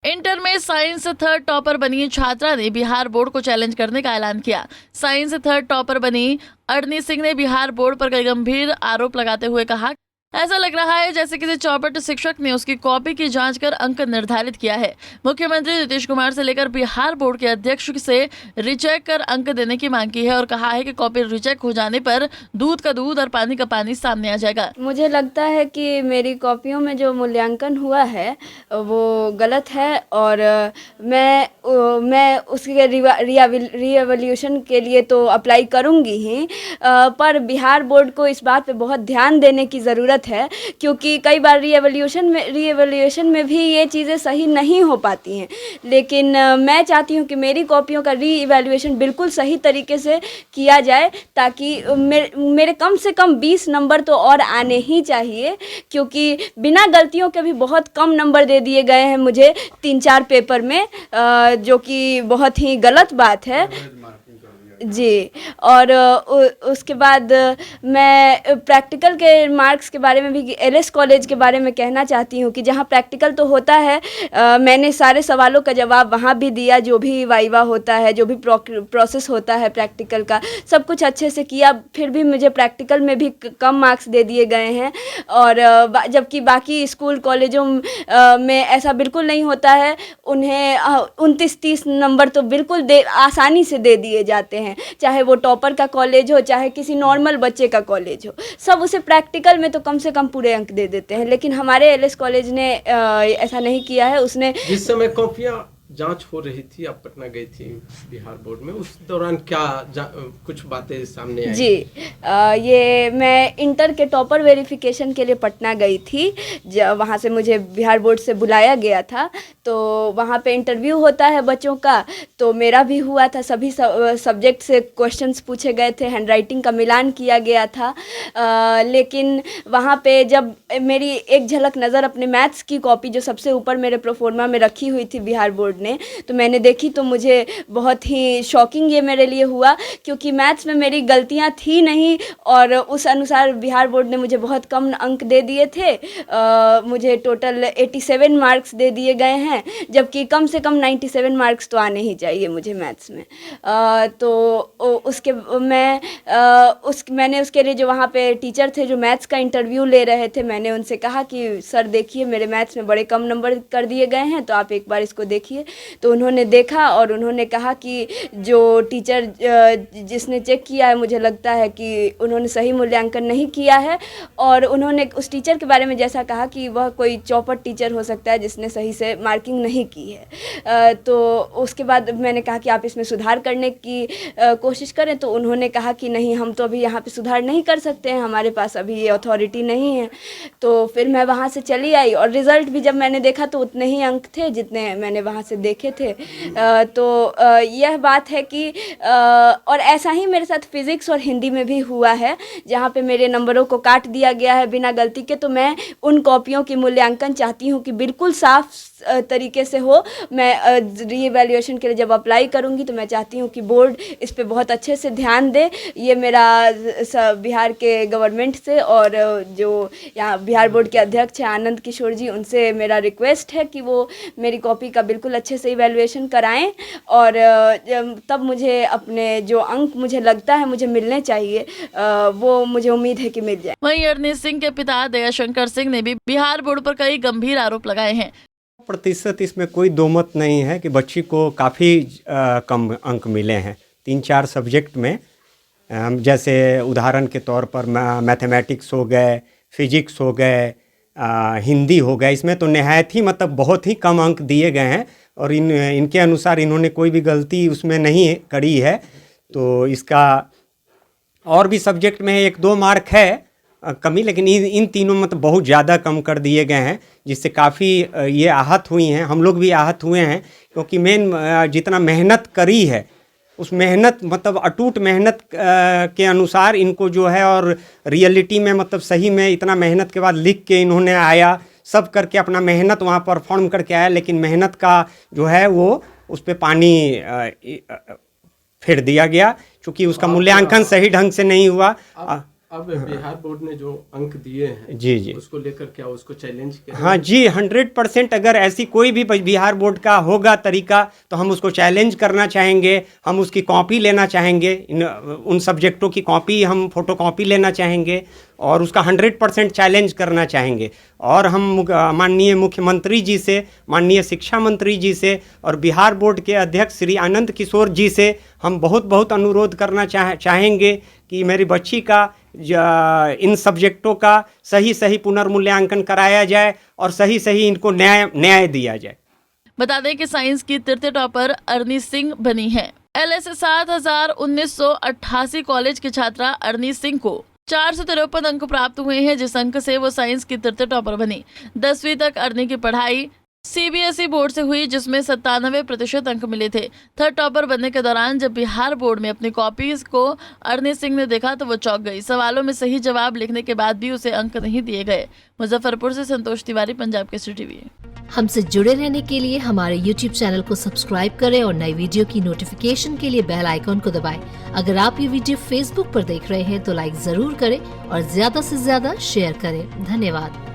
Inter में science third topper बनी छात्रा ने बिहार बोर्ड को चैलेंज करने का ऐलान किया। साइंस थर्ड टॉपर बनी अड़नी सिंह ने बिहार बोर्ड पर कई गंभीर आरोप लगाते हुए कहा, ऐसा लग रहा है जैसे किसी चौपट शिक्षक ने उसकी कॉपी की जांच कर अंक निर्धारित किया है। मुख्यमंत्री नीतीश कुमार से लेकर बिहार बोर्ड के अध्यक्ष से रिचेक कर अंक देने की मांग की है और कहा है कि कॉपी रिचेक हो जाने पर दूध का दूध और पानी का पानी सामने आ जाएगा। मुझे लगता है कि मेरी कॉपियों में जो मूल्यांकन हुआ है वो गलत है और मैं उसके रीएवल्यूशन के लिए तो अप्लाई करूँगी ही, पर बिहार बोर्ड को इस बात पे बहुत ध्यान देने की ज़रूरत है, क्योंकि कई बार रीएवल्यूशन में भी ये चीज़ें सही नहीं हो पाती हैं। लेकिन मैं चाहती हूँ कि मेरी कॉपियों का रीइवैल्यूएशन बिल्कुल सही तरीके से किया जाए, ताकि मेरे कम से कम 20 नंबर तो और आने ही चाहिए, क्योंकि बिना गलतियों के भी बहुत कम नंबर दे दिए गए हैं मुझे 3-4 पेपर में, जो कि बहुत ही गलत बात है जी। और उसके बाद मैं प्रैक्टिकल के मार्क्स के बारे में भी एलएस कॉलेज के बारे में कहना चाहती हूँ कि जहाँ प्रैक्टिकल तो होता है, मैंने सारे सवालों का जवाब वहाँ भी दिया, जो भी वाइवा होता है, जो भी प्रोसेस होता है प्रैक्टिकल का, सब कुछ अच्छे से किया, फिर भी मुझे प्रैक्टिकल में भी कम मार्क्स दे दिए गए हैं। और जबकि बाकी स्कूल कॉलेजों में ऐसा बिल्कुल नहीं होता है, उन्हें 29-30 नंबर तो बिल्कुल आसानी से दे दिए जाते हैं, चाहे वो टॉपर का कॉलेज हो चाहे किसी नॉर्मल बच्चे का कॉलेज हो, सब उसे प्रैक्टिकल में तो कम से कम पूरे अंक दे देते हैं। लेकिन हमारे एलएस कॉलेज ने ऐसा नहीं किया है। उसने जिस समय कॉपियां जांच हो रही थी, आप पटना गई थी बिहार बोर्ड में, उस दौरान क्या कुछ बातें सामने आई? जी, ये मैं इंटर के टॉपर वेरिफिकेशन के लिए पटना गई थी। वहाँ से मुझे बिहार बोर्ड से बुलाया गया था, तो वहाँ पे इंटरव्यू होता है बच्चों का, तो मेरा भी हुआ था। सभी सब्जेक्ट से क्वेश्चंस पूछे गए थे, हैंडराइटिंग का मिलान किया गया था। लेकिन वहाँ पे जब मेरी एक झलक नज़र अपने मैथ्स की कॉपी जो सबसे ऊपर मेरे प्रोफोर्मा में रखी हुई थी बिहार बोर्ड ने, तो मैंने देखी तो मुझे बहुत ही शॉकिंग ये मेरे लिए हुआ, क्योंकि मैथ्स में मेरी गलतियां थी नहीं और उस अनुसार बिहार बोर्ड ने मुझे बहुत कम अंक दे दिए थे। मुझे टोटल 87 मार्क्स दे दिए गए हैं, जबकि कम से कम 97 मार्क्स तो आने ही चाहिए मुझे मैथ्स में। तो उसके मैंने उसके लिए जो वहाँ पे टीचर थे जो मैथ्स का इंटरव्यू ले रहे थे, मैंने उनसे कहा कि सर देखिए मेरे मैथ्स में बड़े कम नंबर कर दिए गए हैं, तो आप एक बार इसको देखिए। तो उन्होंने देखा और उन्होंने कहा कि जो टीचर जिसने चेक किया है, मुझे लगता है कि उन्होंने सही मूल्यांकन नहीं किया है। और उन्होंने उस टीचर के बारे में जैसा कहा कि वह कोई चौपट टीचर हो सकता है जिसने सही से मार्किंग नहीं की है। तो उसके बाद मैंने कहा कि आप इसमें सुधार करने की कोशिश करें, तो उन्होंने कहा कि नहीं, हम तो अभी यहाँ पे सुधार नहीं कर सकते हैं, हमारे पास अभी ये अथॉरिटी नहीं है। तो फिर मैं वहाँ से चली आई और रिज़ल्ट भी जब मैंने देखा तो उतने ही अंक थे जितने मैंने वहाँ से देखे थे। तो यह बात है कि और ऐसा ही मेरे साथ फिज़िक्स और हिंदी में भी हुआ है, जहाँ पे मेरे नंबरों को काट दिया गया है बिना गलती के। तो मैं उन कॉपियों की मूल्यांकन चाहती हूँ कि बिल्कुल साफ तरीके से हो। मैं रीइवैल्यूएशन के लिए जब अप्लाई करूँगी तो मैं चाहती हूँ कि बोर्ड इस पे बहुत अच्छे से ध्यान दे। ये मेरा बिहार के गवर्नमेंट से और जो यहाँ बिहार बोर्ड के अध्यक्ष हैं आनंद किशोर जी, उनसे मेरा रिक्वेस्ट है कि वो मेरी कॉपी का बिल्कुल अच्छे से इवैल्यूएशन कराएं और तब मुझे अपने जो अंक मुझे लगता है मुझे मिलने चाहिए, वो मुझे उम्मीद है कि मिल जाए। वहीं अरनीत सिंह के पिता दयाशंकर सिंह ने भी बिहार बोर्ड पर कई गंभीर आरोप लगाए हैं। प्रतिशत इसमें कोई दो मत नहीं है कि बच्ची को काफ़ी कम अंक मिले हैं 3-4 सब्जेक्ट में। जैसे उदाहरण के तौर पर मैथमेटिक्स हो गए, फिजिक्स हो गए, हिंदी हो गया, इसमें तो नहायत ही मतलब बहुत ही कम अंक दिए गए हैं और इनके अनुसार इन्होंने कोई भी गलती उसमें नहीं करी है। तो इसका और भी सब्जेक्ट में 1-2 मार्क है कमी, लेकिन इन तीनों में तो बहुत ज़्यादा कम कर दिए गए हैं, जिससे काफ़ी ये आहत हुई हैं। हम लोग भी आहत हुए हैं, क्योंकि मेन जितना मेहनत करी है उस मेहनत मतलब अटूट मेहनत के अनुसार इनको जो है, और रियलिटी में मतलब सही में इतना मेहनत के बाद लिख के इन्होंने आया, सब करके अपना मेहनत वहाँ परफॉर्म करके आया, लेकिन मेहनत का जो है वो उस पर पानी फेर दिया गया, क्योंकि उसका मूल्यांकन सही ढंग से नहीं हुआ। अब बिहार बोर्ड ने जो अंक दिए हैं जी उसको लेकर क्या उसको चैलेंज करेंगे? हाँ जी, 100% अगर ऐसी कोई भी बिहार बोर्ड का होगा तरीका तो हम उसको चैलेंज करना चाहेंगे। हम उसकी कॉपी लेना चाहेंगे, उन सब्जेक्टों की कॉपी, हम फोटो कॉपी लेना चाहेंगे और उसका 100% चैलेंज करना चाहेंगे। और हम माननीय मुख्यमंत्री जी से, माननीय शिक्षा मंत्री जी से और बिहार बोर्ड के अध्यक्ष श्री आनंद किशोर जी से हम बहुत बहुत अनुरोध करना चाहेंगे कि मेरी बच्ची का इन सब्जेक्टों का सही सही पुनर्मूल्यांकन कराया जाए और सही सही इनको न्याय दिया जाए। बता दें कि साइंस की तृतीय टॉपर अरनी सिंह बनी है। LS 7,1988 कॉलेज की छात्रा अरनी सिंह को 453 अंक प्राप्त हुए हैं, जिस अंक से वो साइंस की तृतीय टॉपर बनी। 10वीं तक अरनी की पढ़ाई CBSE बोर्ड से हुई, जिसमें 97% अंक मिले थे। थर्ड टॉपर बनने के दौरान जब बिहार बोर्ड में अपनी कॉपीज को अरनी सिंह ने देखा तो वो चौंक गई। सवालों में सही जवाब लिखने के बाद भी उसे अंक नहीं दिए गए। मुजफ्फरपुर से संतोष तिवारी, पंजाब केसरी टीवी। हमसे जुड़े रहने के लिए हमारे YouTube चैनल को सब्सक्राइब करें और नई वीडियो की नोटिफिकेशन के लिए बेल आइकॉन को दबाएं। अगर आप ये वीडियो Facebook पर देख रहे हैं तो लाइक जरूर करें और ज्यादा से ज्यादा शेयर करें। धन्यवाद।